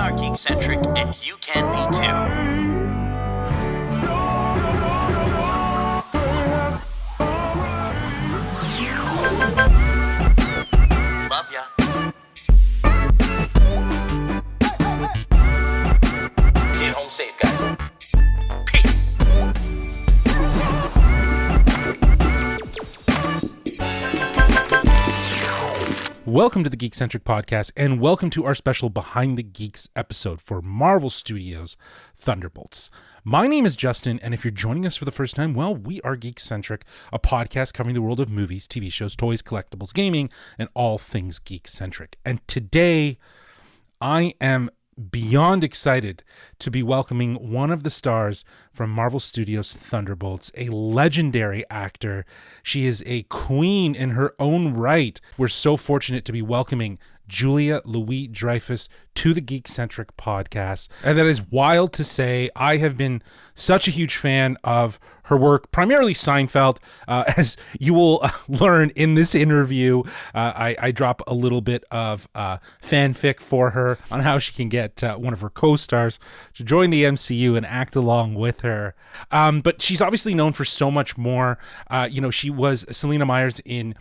are Geekcentric, and you can be too. Love ya. Get home safe, guys. Peace. Welcome to the Geekcentric podcast, and welcome to our special Behind the Geeks episode for Marvel Studios Thunderbolts. My name is Justin, and if you're joining us for the first time, well, we are Geekcentric, a podcast covering the world of movies, TV shows, toys, collectibles, gaming, and all things Geekcentric. And today, I am beyond excited to be welcoming one of the stars from Marvel Studios Thunderbolts, a legendary actor. She is a queen in her own right. We're so fortunate to be welcoming Julia Louis-Dreyfus to the Geekcentric podcast. And that is wild to say. I have been such a huge fan of her work, primarily Seinfeld. As you will learn in this interview, I drop a little bit of fanfic for her on how she can get one of her co-stars to join the MCU and act along with her. But she's obviously known for so much more. She was Selena Myers in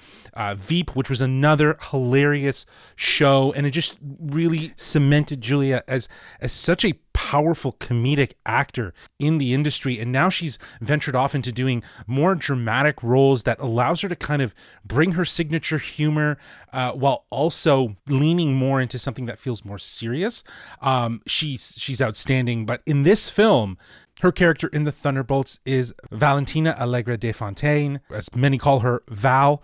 Veep, which was another hilarious show, and it just really cemented Julia as such a powerful comedic actor in the industry. And now she's ventured off into doing more dramatic roles that allows her to kind of bring her signature humor while also leaning more into something that feels more serious. She's outstanding. But in this film, her character in the Thunderbolts is Valentina Allegra de Fontaine, as many call her Val.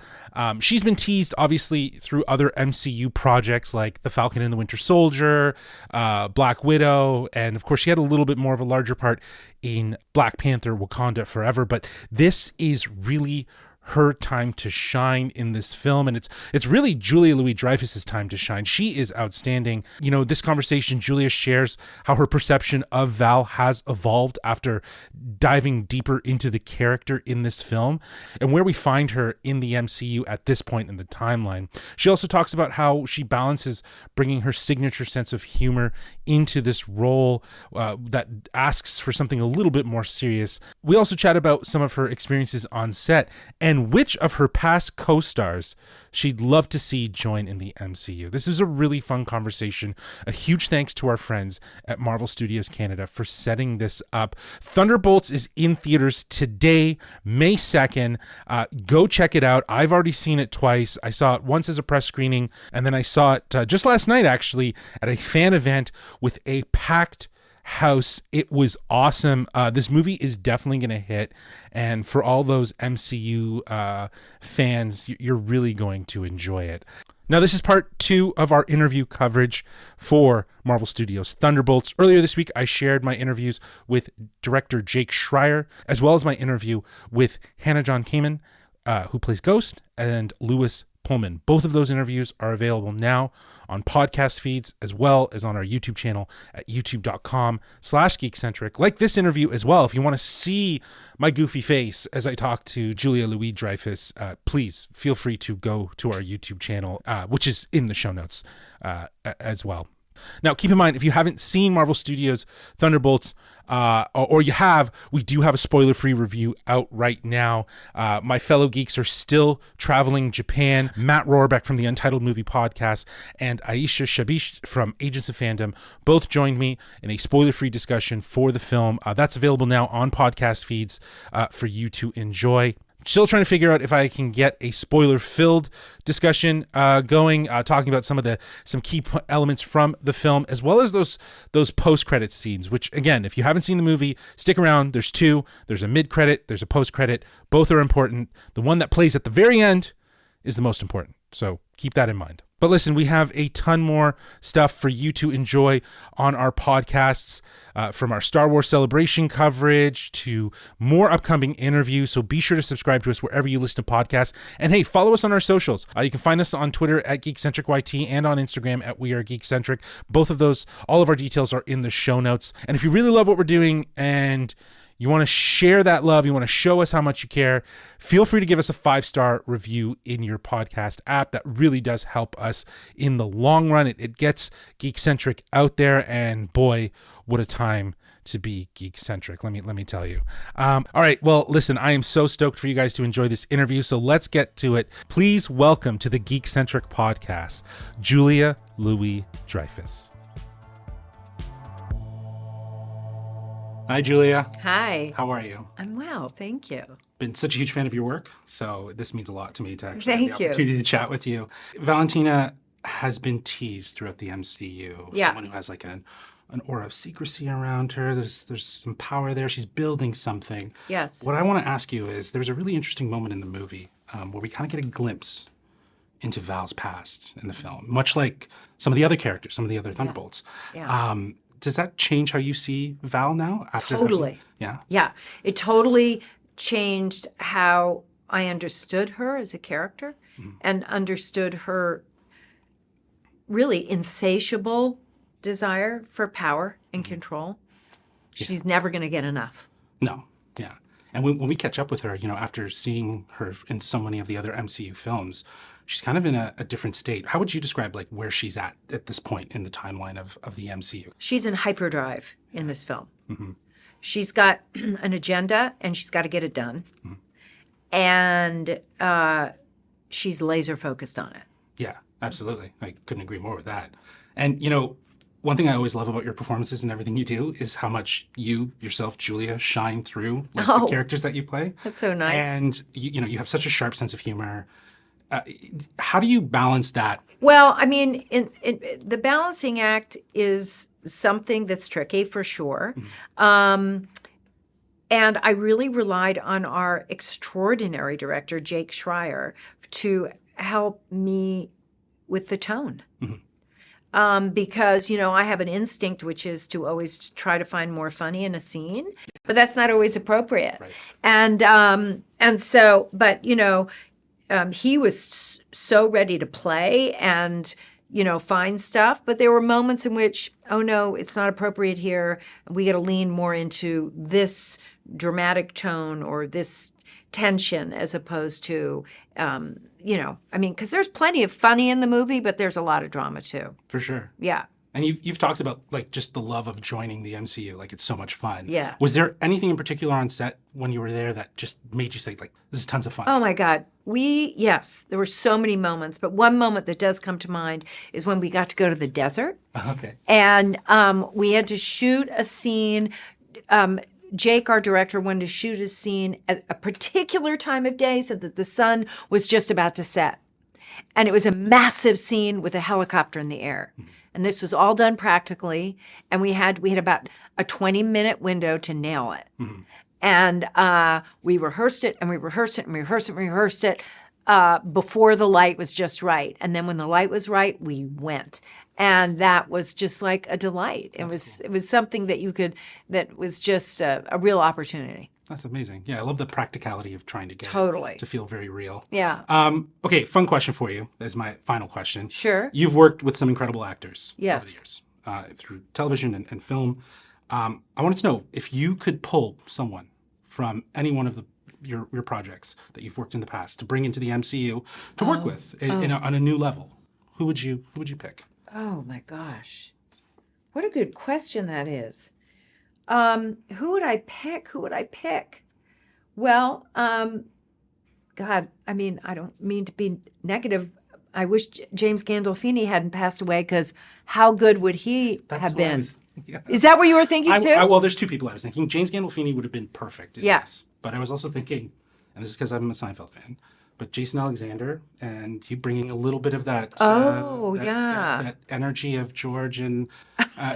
She's been teased, obviously, through other MCU projects like The Falcon and the Winter Soldier, Black Widow, and of course she had a little bit more of a larger part in Black Panther: Wakanda Forever. But this is really her time to shine in this film, and it's really Julia Louis-Dreyfus's time to shine. She is outstanding. You know, this conversation, Julia shares how her perception of Val has evolved after diving deeper into the character in this film and where we find her in the MCU at this point in the timeline. She also talks about how she balances bringing her signature sense of humor into this role that asks for something a little bit more serious. We also chat about some of her experiences on set and which of her past co-stars she'd love to see join in the MCU. This is a really fun conversation. A huge thanks to our friends at Marvel Studios Canada for setting this up. Thunderbolts is in theaters today, May 2nd. Go check it out. I've already seen it twice. I saw it once as a press screening, and then I saw it just last night, actually, at a fan event with a packed house. It was awesome. This movie is definitely going to hit, and for all those MCU fans, you're really going to enjoy it. Now, this is part 2 of our interview coverage for Marvel Studios Thunderbolts. Earlier this week, I shared my interviews with director Jake Schreier, as well as my interview with Hannah John Kamen, who plays Ghost, and Louis Pullman. Both of those interviews are available now on podcast feeds as well as on our YouTube channel at youtube.com/geekcentric. Like this interview as well. If you want to see my goofy face as I talk to Julia Louis-Dreyfus, please feel free to go to our YouTube channel, which is in the show notes as well. Now, keep in mind, if you haven't seen Marvel Studios Thunderbolts, or you have, we do have a spoiler-free review out right now. My fellow geeks are still traveling Japan. Matt Rohrbeck from the Untitled Movie Podcast and Aisha Shabish from Agents of Fandom both joined me in a spoiler-free discussion for the film. That's available now on podcast feeds for you to enjoy. Still trying to figure out if I can get a spoiler-filled discussion going, talking about some key elements from the film, as well as those post-credit scenes, which, again, if you haven't seen the movie, stick around. There's 2. There's a mid-credit, there's a post-credit. Both are important. The one that plays at the very end is the most important, so keep that in mind. But listen, we have a ton more stuff for you to enjoy on our podcasts, from our Star Wars Celebration coverage to more upcoming interviews. So be sure to subscribe to us wherever you listen to podcasts. And hey, follow us on our socials. You can find us on Twitter at GeekcentricYT and on Instagram at We Are Geekcentric. Both of those, all of our details are in the show notes. And if you really love what we're doing and you want to share that love, you want to show us how much you care, feel free to give us a 5-star review in your podcast app. That really does help us in the long run. It gets Geekcentric out there, and boy, what a time to be Geekcentric, let me tell you. All right, well, listen, I am so stoked for you guys to enjoy this interview, so let's get to it. Please welcome to the Geekcentric podcast, Julia Louis-Dreyfus. Hi, Julia. Hi. How are you? I'm well, thank you. Been such a huge fan of your work, so this means a lot to me to actually have Thank the you. opportunity to chat with you. Valentina has been teased throughout the MCU. Yeah. Someone who has like an aura of secrecy around her. There's some power there. She's building something. Yes. What I want to ask you is, there's a really interesting moment in the movie where we kind of get a glimpse into Val's past in the film, much like some of the other characters, some of the other Thunderbolts. Yeah. Does that change how you see Val now? Totally. Yeah. Yeah. It totally changed how I understood her as a character and understood her really insatiable desire for power and control. She's never going to get enough. No. Yeah. And when we catch up with her, after seeing her in so many of the other MCU films, she's kind of in a different state. How would you describe like where she's at this point in the timeline of the MCU? She's in hyperdrive in this film. She's got an agenda and she's got to get it done. And she's laser focused on it. Yeah, absolutely. I couldn't agree more with that. And, one thing I always love about your performances and everything you do is how much you yourself, Julia, shine through the characters that you play. That's so nice. And, you have such a sharp sense of humor. How do you balance that? Well, I mean, the balancing act is something that's tricky for sure. And I really relied on our extraordinary director, Jake Schreier, to help me with the tone. Because, I have an instinct, which is to always try to find more funny in a scene, but that's not always appropriate. Right. And so, but, he was so ready to play and, find stuff. But there were moments in which, oh, no, it's not appropriate here. We got to lean more into this dramatic tone or this tension as opposed to, because there's plenty of funny in the movie, but there's a lot of drama too. For sure. Yeah. And you've talked about like just the love of joining the MCU, like it's so much fun. Yeah. Was there anything in particular on set when you were there that just made you say like, this is tons of fun? Oh my God. Yes, there were so many moments, but one moment that does come to mind is when we got to go to the desert. Okay. And we had to shoot a scene. Jake, our director, wanted to shoot a scene at a particular time of day so that the sun was just about to set. And it was a massive scene with a helicopter in the air. And this was all done practically. And we had about a 20-minute window to nail it. And we rehearsed it and we rehearsed it and we rehearsed it and we rehearsed it before the light was just right. And then when the light was right, we went. And that was just like a delight. It was something that was just a real opportunity. That's amazing. Yeah, I love the practicality of trying to get Totally. to feel very real. Yeah. Okay, fun question for you as my final question. Sure. You've worked with some incredible actors over the Yes. years through television and film. I wanted to know if you could pull someone from any one of your projects that you've worked in the past to bring into the MCU to work with on a new level. Who would you pick? Oh my gosh. What a good question that is. Who would I pick? Well, God, I mean, I don't mean to be negative. I wish James Gandolfini hadn't passed away because how good would he have been? Is that what you were thinking too? Well, there's two people I was thinking. James Gandolfini would have been perfect in this. But I was also thinking, and this is because I'm a Seinfeld fan, but Jason Alexander and you bringing a little bit of that that energy of George and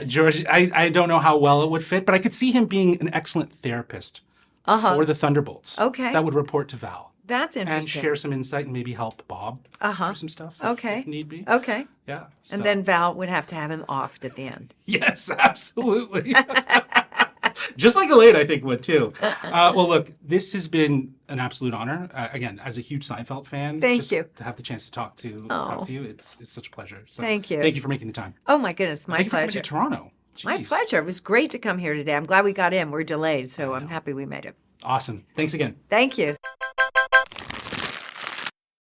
George. I don't know how well it would fit, but I could see him being an excellent therapist for the Thunderbolts. Okay. That would report to Val. That's interesting. And share some insight and maybe help Bob through some stuff if need be. Okay. Yeah. So. And then Val would have to have him offed at the end. Yes, absolutely. Just like Elaine, I think, would too. Well, look, this has been an absolute honor. Again, as a huge Seinfeld fan, Thank you. To have the chance to talk to you, it's such a pleasure. So Thank you. Thank you for making the time. Oh my goodness, my Thank you for pleasure. coming to Toronto My Jeez. pleasure. It was great to come here today. I'm glad we got in. We're delayed, so I'm happy we made it. Awesome. Thanks again. Thank you.